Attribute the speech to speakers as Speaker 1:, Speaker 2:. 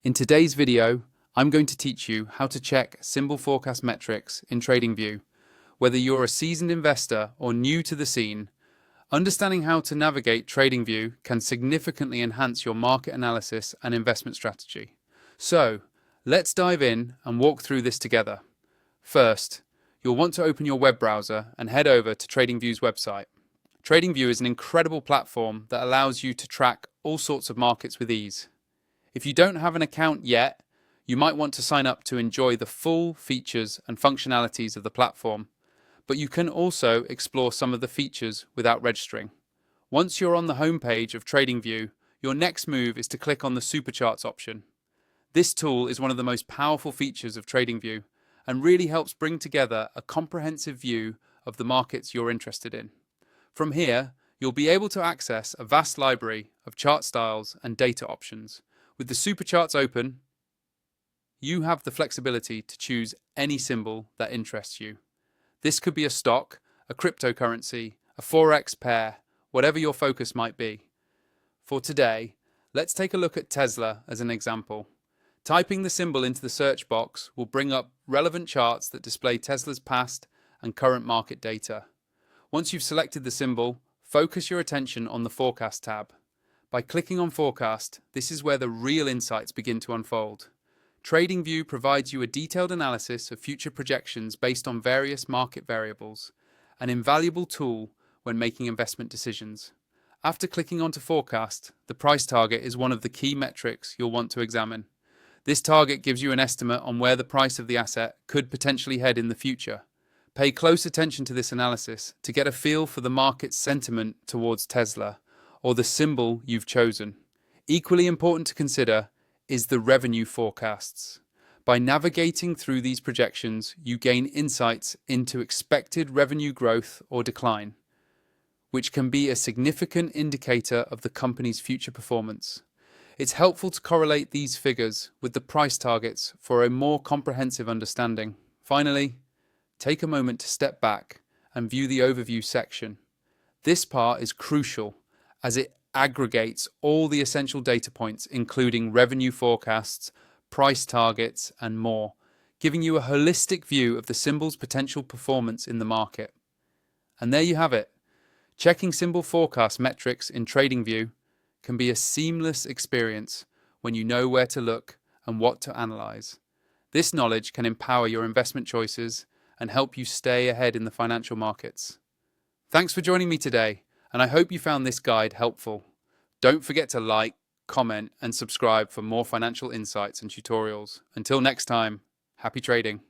Speaker 1: In today's video, I'm going to teach you how to check symbol forecast metrics in Tradingview. Whether you're a seasoned investor or new to the scene, understanding how to navigate Tradingview can significantly enhance your market analysis and investment strategy. So, let's dive in and walk through this together. First, you'll want to open your web browser and head over to Tradingview's website. Tradingview is an incredible platform that allows you to track all sorts of markets with ease. If you don't have an account yet, you might want to sign up to enjoy the full features and functionalities of the platform, but you can also explore some of the features without registering. Once you're on the homepage of Tradingview, your next move is to click on the Supercharts option. This tool is one of the most powerful features of Tradingview and really helps bring together a comprehensive view of the markets you're interested in. From here, you'll be able to access a vast library of chart styles and data options. With the Supercharts open, you have the flexibility to choose any symbol that interests you. This could be a stock, a cryptocurrency, a forex pair, whatever your focus might be. For today, let's take a look at Tesla as an example. Typing the symbol into the search box will bring up relevant charts that display Tesla's past and current market data. Once you've selected the symbol, focus your attention on the Forecast tab. By clicking on Forecast, this is where the real insights begin to unfold. Tradingview provides you a detailed analysis of future projections based on various market variables, an invaluable tool when making investment decisions. After clicking onto Forecast, the price target is one of the key metrics you'll want to examine. This target gives you an estimate on where the price of the asset could potentially head in the future. Pay close attention to this analysis to get a feel for the market's sentiment towards Tesla, or the symbol you've chosen. Equally important to consider is the revenue forecasts. By navigating through these projections, you gain insights into expected revenue growth or decline, which can be a significant indicator of the company's future performance. It's helpful to correlate these figures with the price targets for a more comprehensive understanding. Finally, take a moment to step back and view the overview section. This part is crucial as it aggregates all the essential data points, including revenue forecasts, price targets, and more, giving you a holistic view of the symbol's potential performance in the market. And there you have it. Checking symbol forecast metrics in Tradingview can be a seamless experience when you know where to look and what to analyze. This knowledge can empower your investment choices and help you stay ahead in the financial markets. Thanks for joining me today, and I hope you found this guide helpful. Don't forget to like, comment, and subscribe for more financial insights and tutorials. Until next time, happy trading.